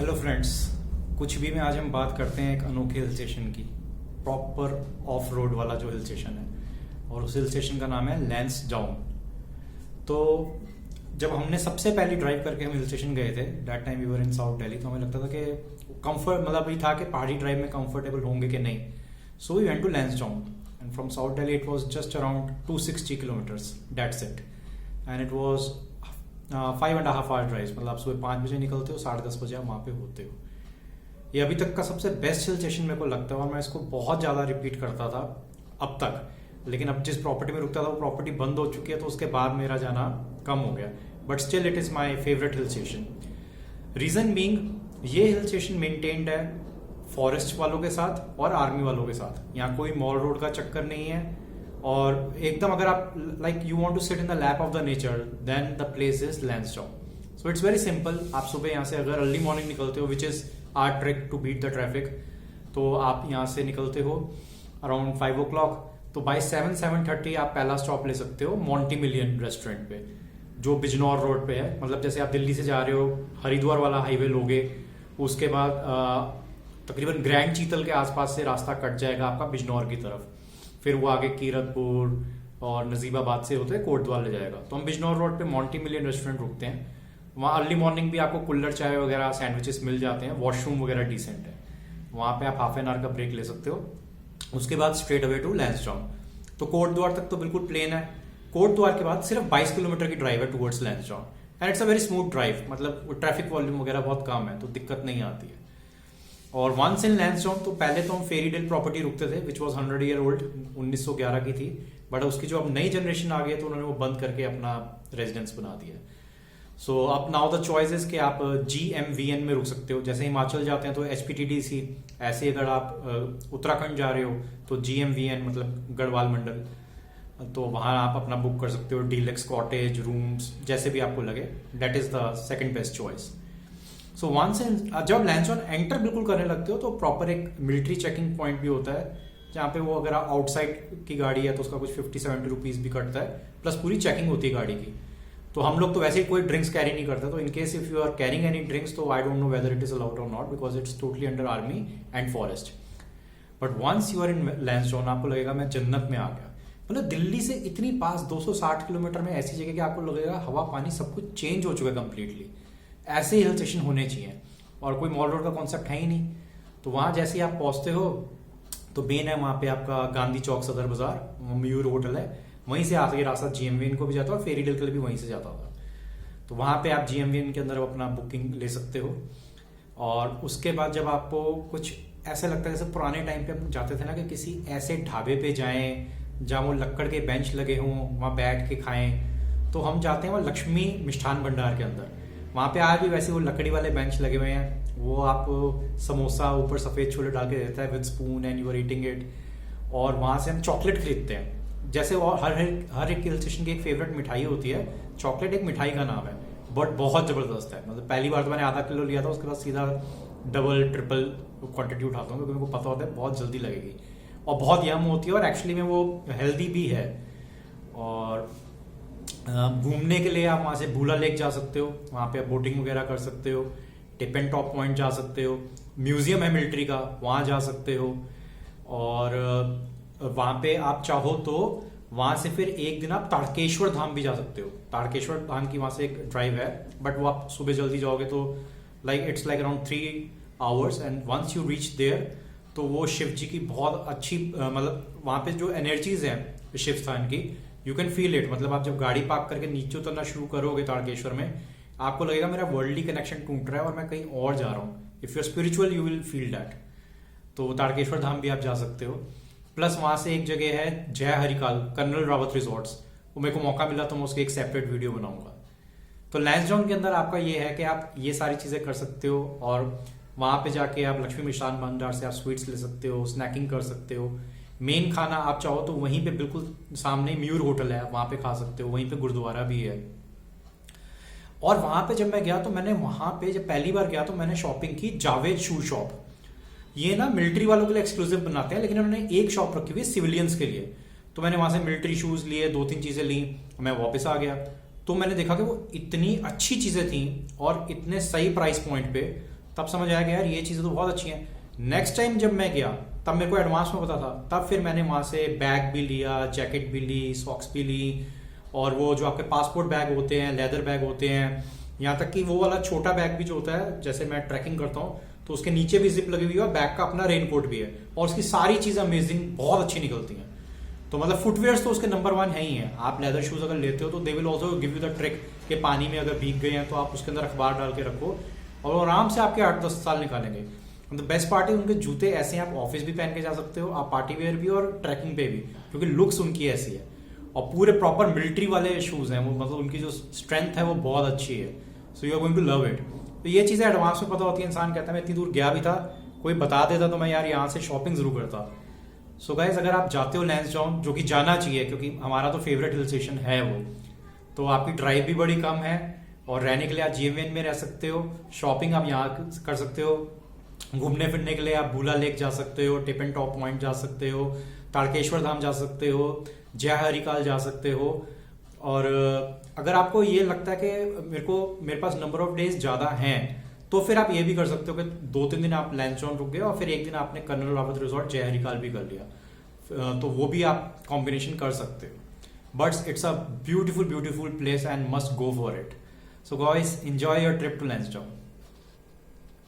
Hello friends, कुछ भी में आज हम बात करते हैं एक अनोखे हिल स्टेशन की, प्रॉपर ऑफ रोड वाला जो हिल स्टेशन है, और उस हिल स्टेशन का नाम है लैंसडाउन। तो जब हमने सबसे पहली ड्राइव करके हम हिल स्टेशन गए थे, that time we were in south Delhi, तो हमें लगता था कि कंफर्ट मतलब ये था कि पहाड़ी ड्राइव में कंफर्टेबल होंगे कि नहीं। So we went to Lansdowne and from south Delhi it was just around 260 kilometres, that's it, and it was 5.5 hour drive. मतलब आप सुबह 5 बजे निकलते हो, 10:30 बजे आप वहाँ पे होते हो। ये अभी तक का सबसे बेस्ट हिल स्टेशन मेरे को लगता है और मैं इसको बहुत ज़्यादा रिपीट करता था अब तक। लेकिन अब जिस प्रॉपर्टी में रुकता था वो प्रॉपर्टी बंद हो चुकी है, तो उसके बाद मेरा जाना कम हो गया, but still it is my favourite hill station. Reason being, ये हिल स्टेशन मेंटेन्ड है फॉरेस्ट वालों के साथ और आर्मी वालों के साथ। यहाँ कोई मॉल रोड का चक्कर नहीं है, और एकदम अगर आप like you want to sit in the lap of the nature, then the place is Lansdowne. So it's very simple. आप सुबह यहाँ से अगर अर्ली मॉर्निंग निकलते हो, which is our trick to beat the traffic, तो आप यहाँ से निकलते हो अराउंड 5 o'clock, तो बाय 7-7:30 आप पहला स्टॉप ले सकते हो मॉन्टी मिलियन रेस्टोरेंट पे, जो बिजनौर रोड पे है। मतलब जैसे आप दिल्ली से जा रहे हो, हरिद्वार वाला हाईवे लोगे, उसके बाद तकरीबन ग्रैंड चीतल के आसपास से रास्ता कट जाएगा आपका बिजनौर की तरफ, फिर वो आगे कीरतपुर और नजीबाबाद से होते कोटद्वार ले जाएगा। तो हम बिजनौर रोड पे मॉन्टी मिलियन रेस्टोरेंट रुकते हैं। वहाँ अर्ली मॉर्निंग भी आपको कुल्लर चाय वगैरह सैंडविचेस मिल जाते हैं, वॉशरूम वगैरह डिसेंट है, वहाँ पे आप हाफ एन आवर का ब्रेक ले सकते हो। उसके बाद स्ट्रेट अवे टू लैंसडाउन। तो कोटद्वार तक तो बिल्कुल प्लेन है। कोटद्वार के बाद सिर्फ 22 किलोमीटर की ड्राइव है towards Lansdowne, and it's a very smooth drive. मतलब ट्रैफिक वॉल्यूम वगैरह बहुत कम है, तो दिक्कत नहीं आती है। और वंस इन लैंसडाउन, तो पहले तो हम फेरीडेल प्रॉपर्टी रुकते थे, विच वॉज 100 ईयर ओल्ड, 1911 की थी, बट उसकी जो अब नई जनरेशन आ गई है तो उन्होंने वो बंद करके अपना रेजिडेंस बना दिया है। सो अब नाउ द चॉइस इज कि आप GMVN में रुक सकते हो। जैसे हिमाचल जाते हैं तो HPTDC, ऐसे अगर आप उत्तराखंड जा रहे हो तो GMVN मतलब गढ़वाल मंडल, तो वहां आप अपना बुक कर सकते हो डीलक्स कॉटेज रूम्स, जैसे भी आपको लगे। That is the second best choice. So once जब लैंसडाउन एंटर बिल्कुल करने लगते हो तो प्रॉपर एक मिलिट्री चेकिंग पॉइंट भी होता है, जहाँ पे वो अगर आउटसाइड की गाड़ी है तो उसका कुछ 50-70 रुपीज भी कटता है, प्लस पूरी चेकिंग होती है गाड़ी की। तो हम लोग तो वैसे ही कोई ड्रिंक्स कैरी नहीं करते, तो in case if you are carrying any drinks, तो I don't know whether it is allowed और not, because it's totally under army and forest. But once you are in Lansdowne, आपको लगेगा मैं जन्नत में आ गया। मतलब दिल्ली से इतनी पास 260 किलोमीटर में ऐसी जगह कि आपको लगेगा हवा पानी सब कुछ चेंज हो चुका है कंप्लीटली। ऐसे हिल स्टेशन होने चाहिए, और कोई मॉल रोड का कॉन्सेप्ट है ही नहीं। तो वहां जैसे ही आप पहुंचते हो तो मेन है वहां पे आपका गांधी चौक सदर बाजार, मयूर होटल है, वहीं से आगे रास्ता GMVN को भी जाता है और फेरीडेल के लिए भी वहीं से जाता था। तो वहां पे आप GMVN के अंदर अपना बुकिंग ले सकते हो। और उसके बाद जब आपको कुछ ऐसा लगता है जैसे पुराने टाइम पे हम जाते थे ना, कि किसी ऐसे ढाबे पे जाएं जहाँ वो लक्कड़ के बेंच लगे हों, वहां बैठ के खाएं, तो हम जाते हैं वहाँ लक्ष्मी मिष्ठान भंडार के अंदर। वहां पे आज भी वैसे वो लकड़ी वाले बेंच लगे हुए हैं, वो आप समोसा ऊपर सफेद छोले डाल के देता है with spoon and you are eating it. और वहां से हम चॉकलेट खरीदते हैं। जैसे वो हर एक हिल स्टेशन की एक फेवरेट मिठाई होती है, चॉकलेट एक मिठाई का नाम है, बट बहुत जबरदस्त है। मतलब पहली बार तो मैंने आधा किलो लिया था, उसके बाद सीधा डबल ट्रिपल क्वांटिटी उठाता हूँ, क्योंकि मेरे को पता होता है बहुत जल्दी लगेगी, और बहुत यम होती है, और एक्चुअली में वो हेल्दी भी है। और घूमने के लिए आप वहां से भूला लेक जा सकते हो, वहां पे आप बोटिंग वगैरह कर सकते हो, टिप एंड टॉप पॉइंट जा सकते हो, म्यूजियम है मिलिट्री का, वहां जा सकते हो। और वहां पे आप चाहो तो वहां से फिर एक दिन आप तारकेश्वर धाम भी जा सकते हो। तारकेश्वर धाम की वहां से एक ड्राइव है, बट वो आप सुबह जल्दी जाओगे तो it's like around 3 hours, and once you reach there, तो वो शिव जी की बहुत अच्छी मतलब वहां पे जो एनर्जीज है शिव स्थान की, यू कैन फील इट। मतलब आप जब गाड़ी पार्क करके नीचे उतरना शुरू करोगे तारकेश्वर में, आपको लगेगा मेरा वर्ल्डली कनेक्शन टूट रहा है और मैं कहीं और जा रहा हूँ। If you are spiritual you will feel that. तो तारकेश्वर धाम भी आप जा सकते हो। प्लस वहां से एक जगह है जय हरिकाल कर्नल रावत रिजॉर्ट्स, वो मेरे को मौका मिला तो मैं उसकी एक सेपरेट वीडियो बनाऊंगा। तो लैंसडाउन के अंदर आपका ये है कि आप ये सारी चीजें कर सकते हो, और वहां पे जाके आप लक्ष्मी मिष्ठान भंडार से आप स्वीट्स ले सकते हो, स्नैकिंग कर सकते हो। मेन खाना आप चाहो तो वहीं पे बिल्कुल सामने मयूर होटल है, वहां पे खा सकते हो, वहीं पे गुरुद्वारा भी है। और वहां पे जब मैं गया तो मैंने वहां पे जब पहली बार गया तो मैंने शॉपिंग की जावेद शू शॉप। ये ना मिलिट्री वालों के लिए एक्सक्लूसिव बनाते हैं, लेकिन उन्होंने एक शॉप रखी हुई है सिविलियंस के लिए। तो मैंने वहां से मिलिट्री शूज लिए, 2-3 चीजें ली, मैं वापस आ गया। तो मैंने देखा कि वो इतनी अच्छी चीजें थी और इतने सही प्राइस पॉइंट पे, तब समझ आया कि यार ये चीज़ें तो बहुत अच्छी हैं। नेक्स्ट टाइम जब मैं गया तब मेरे को एडवांस में पता था, तब फिर मैंने वहाँ से बैग भी लिया, जैकेट भी ली, सॉक्स भी ली, और वो जो आपके पासपोर्ट बैग होते हैं, लेदर बैग होते हैं, यहाँ तक कि वो वाला छोटा बैग भी जो होता है, जैसे मैं ट्रैकिंग करता हूँ तो उसके नीचे भी जिप लगी हुई है और बैग का अपना रेनकोट भी है, और उसकी सारी चीज़ें अमेजिंग बहुत अच्छी निकलती हैं। तो मतलब फुटवेयर्स तो उसके नंबर 1 है ही है। आप लेदर शूज अगर लेते हो तो they will also give you the trick कि पानी में अगर भीग गए हैं तो आप उसके अंदर अखबार डाल के रखो और वो आराम से आपके 8-10 साल निकालेंगे। द बेस्ट पार्ट है उनके जूते ऐसे हैं, आप ऑफिस भी पहन के जा सकते हो, आप पार्टी वेयर भी और ट्रैकिंग पे भी, क्योंकि लुक्स उनकी ऐसी है, और पूरे प्रॉपर मिलिट्री वाले शूज हैं वो, मतलब उनकी जो स्ट्रेंथ है वो बहुत अच्छी है। So you are going to love it. तो ये चीज़ें एडवांस में पता होती है। इंसान कहता है मैं इतनी दूर गया भी था, कोई बता देता तो मैं यार यहाँ से शॉपिंग जरूर करता। सो गाइज, अगर आप जाते हो लैंसडाउन, जो कि जाना चाहिए क्योंकि हमारा तो फेवरेट हिल स्टेशन है वो, तो आपकी ड्राइव भी बड़ी कम है और रहने के लिए आप जीएमएन में रह सकते हो, शॉपिंग आप यहाँ कर सकते हो, घूमने फिरने के लिए आप भूला लेक जा सकते हो, टिप एंड टॉप पॉइंट जा सकते हो, तारकेश्वर धाम जा सकते हो, जय हरिकाल जा सकते हो। और अगर आपको ये लगता है कि मेरे पास नंबर ऑफ डेज ज़्यादा हैं, तो फिर आप ये भी कर सकते हो कि 2-3 दिन आप लैंसडाउन रुक गए और फिर एक दिन आपने कर्नल रावत रिजॉर्ट जय हरिकाल भी कर लिया, तो वो भी आप कॉम्बिनेशन कर सकते हो। But it's a beautiful beautiful place and must go for it. So guys, enjoy your trip to Lansdowne.